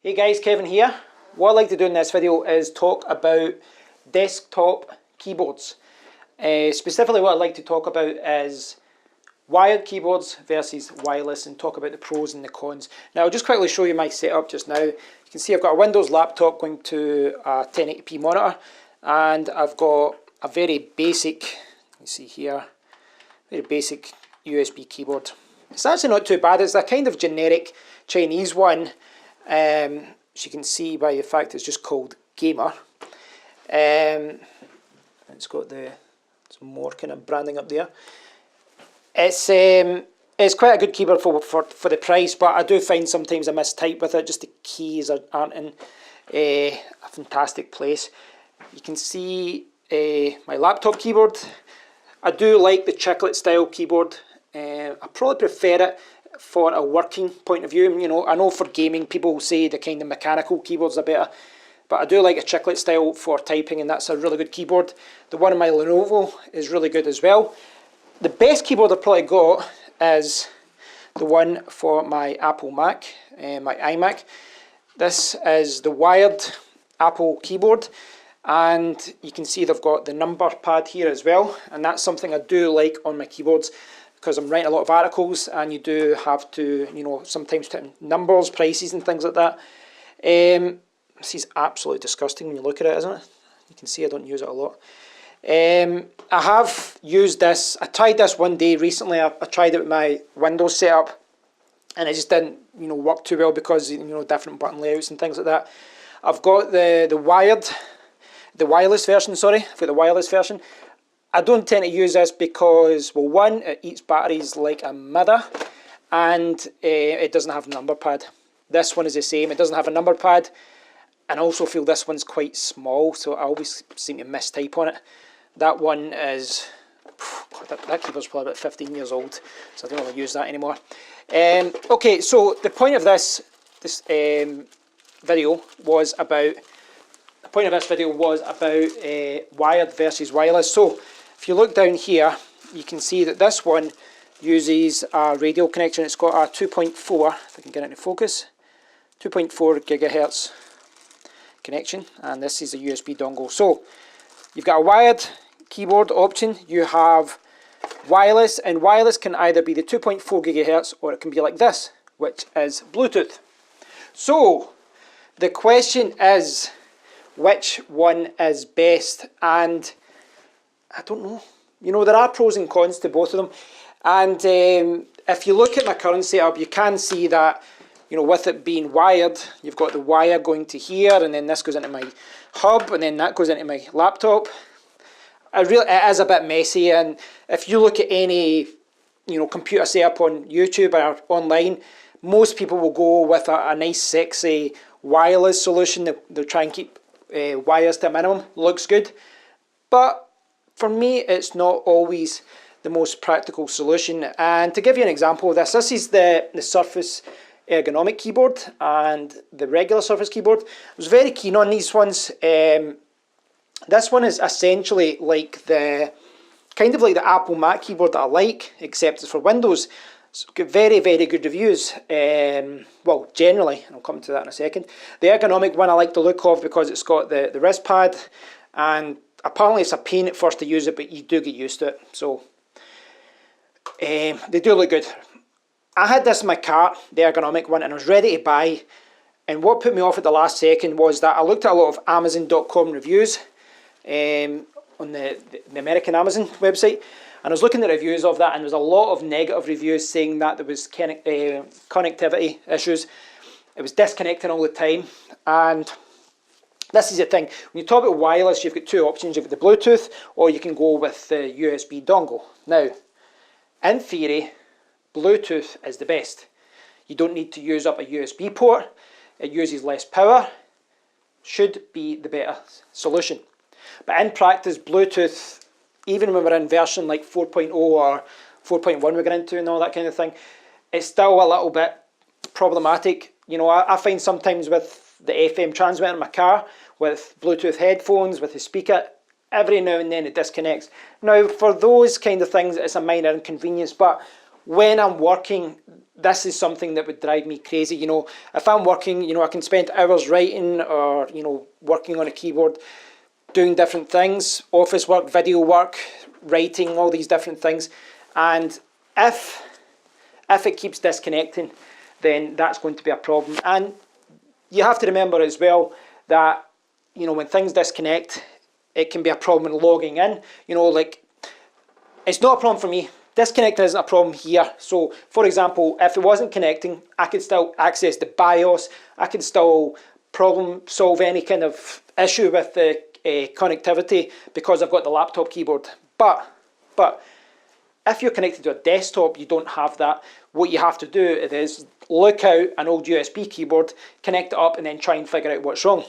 Hey guys, Kevin here. What I'd like to do in this video is talk about desktop keyboards. Specifically what I'd like to talk about is wired keyboards versus wireless and talk about the pros and the cons. Now I'll just quickly show you my setup just now. You can see I've got a Windows laptop going to a 1080p monitor, and I've got a very basic, you see here, very basic USB keyboard. It's actually not too bad. It's a kind of generic Chinese one. As you can see by the fact it's just called Gamer. It's got some more kind of branding up there. It's quite a good keyboard for the price, but I do find sometimes I mistype with it. Just the keys aren't in a fantastic place. You can see my laptop keyboard. I do like the chiclet style keyboard. I probably prefer it for a working point of view. You know, I know for gaming people say the kind of mechanical keyboards are better, but I do like a chiclet style for typing, and that's a really good keyboard. The one in my Lenovo is really good as well. The best keyboard I've probably got is the one for my Apple Mac, my iMac. This is the wired Apple keyboard, and you can see they've got the number pad here as well, and that's something I do like on my keyboards, because I'm writing a lot of articles and you do have to, you know, sometimes put in numbers, prices and things like that. This is absolutely disgusting when you look at it, isn't it? You can see I don't use it a lot. I have used this. I tried this one day recently. I tried it with my Windows setup, and it just didn't, you know, work too well because, you know, different button layouts and things like that. I've got the wireless version. Sorry, for the wireless version. I don't tend to use this because, well, one, it eats batteries like a mother, and it doesn't have a number pad. This one is the same. It doesn't have a number pad, and I also feel this one's quite small, so I always seem to mistype on it. That one is, that keyboard's probably about 15 years old, so I don't really use that anymore. Okay, so the point of this video was about wired versus wireless. So if you look down here, you can see that this one uses a radio connection. It's got a 2.4, if I can get it into focus, 2.4 gigahertz connection, and this is a USB dongle. So you've got a wired keyboard option, you have wireless, and wireless can either be the 2.4 gigahertz or it can be like this, which is Bluetooth. So the question is, which one is best? And I don't know. You know, there are pros and cons to both of them. And if you look at my current setup, you can see that, you know, with it being wired, you've got the wire going to here, and then this goes into my hub, and then that goes into my laptop. It is a bit messy, and if you look at any, you know, computer setup on YouTube or online, most people will go with a nice, sexy wireless solution. They'll try and keep wires to a minimum. Looks good, but for me it's not always the most practical solution. And to give you an example of this, this is the Surface ergonomic keyboard and the regular Surface keyboard. I was very keen on these ones. This one is essentially like the kind of like the Apple Mac keyboard that I like, except it's for Windows. It's got very, very good reviews. Well, generally, and I'll come to that in a second. The ergonomic one I like the look of because it's got the wrist pad, and apparently it's a pain at first to use it, but you do get used to it. So they do look good. I had this in my cart, the ergonomic one, and I was ready to buy. And what put me off at the last second was that I looked at a lot of Amazon.com reviews on the American Amazon website. And I was looking at reviews of that, and there was a lot of negative reviews saying that there was connectivity issues. It was disconnecting all the time. And this is the thing. When you talk about wireless, you've got two options. You've got the Bluetooth, or you can go with the USB dongle. Now, in theory, Bluetooth is the best. You don't need to use up a USB port. It uses less power. Should be the better solution. But in practice, Bluetooth, even when we're in version like 4.0 or 4.1 we're getting into and all that kind of thing, it's still a little bit problematic. You know, I find sometimes with the FM transmitter in my car, with Bluetooth headphones, with the speaker, every now and then it disconnects. Now, for those kind of things, it's a minor inconvenience, but when I'm working, this is something that would drive me crazy. You know, if I'm working, you know, I can spend hours writing or, you know, working on a keyboard, doing different things, office work, video work, writing, all these different things. And if it keeps disconnecting, then that's going to be a problem. And you have to remember as well that, you know, when things disconnect, it can be a problem in logging in. You know, like, it's not a problem for me. Disconnecting isn't a problem here. So, for example, if it wasn't connecting, I could still access the BIOS. I could still problem solve any kind of issue with the connectivity because I've got the laptop keyboard. But if you're connected to a desktop, you don't have that. What you have to do is look out an old USB keyboard, connect it up, and then try and figure out what's wrong.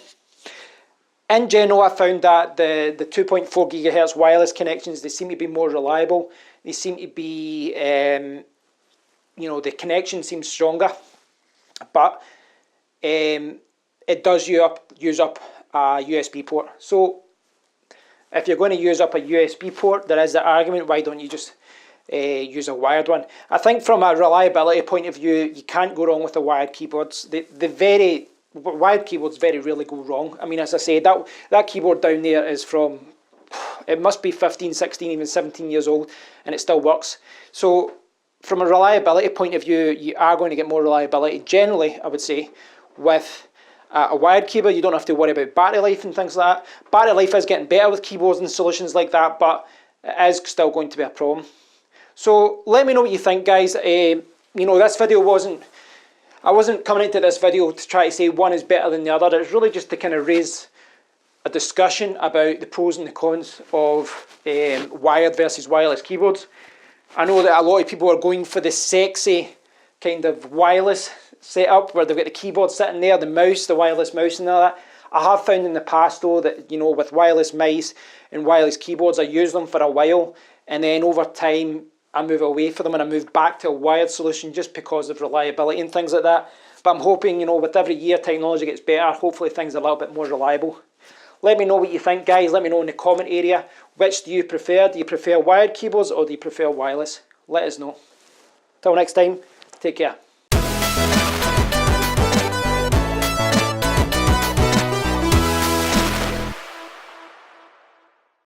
In general, I found that the 2.4 gigahertz wireless connections, they seem to be more reliable. They seem to be, you know, the connection seems stronger, but it does use up a USB port. So if you're going to use up a USB port, there is the argument, why don't you just use a wired one? I think from a reliability point of view, you can't go wrong with the wired keyboards. Wired keyboards very rarely go wrong. I mean, as I say, that keyboard down there is from, it must be 15, 16, even 17 years old, and it still works. So from a reliability point of view, you are going to get more reliability generally, I would say, with a wired keyboard. You don't have to worry about battery life and things like that. Battery life is getting better with keyboards and solutions like that, but it is still going to be a problem. So let me know what you think, guys. You know, this video I wasn't coming into this video to try to say one is better than the other. It's really just to kind of raise a discussion about the pros and the cons of wired versus wireless keyboards. I know that a lot of people are going for the sexy kind of wireless setup where they've got the keyboard sitting there, the mouse, the wireless mouse and all that. I have found in the past though that, you know, with wireless mice and wireless keyboards, I use them for a while and then over time I move away from them and I move back to a wired solution just because of reliability and things like that. But I'm hoping, you know, with every year technology gets better, hopefully things are a little bit more reliable. Let me know what you think, guys. Let me know in the comment area. Which do you prefer? Do you prefer wired keyboards or do you prefer wireless? Let us know. Till next time, take care.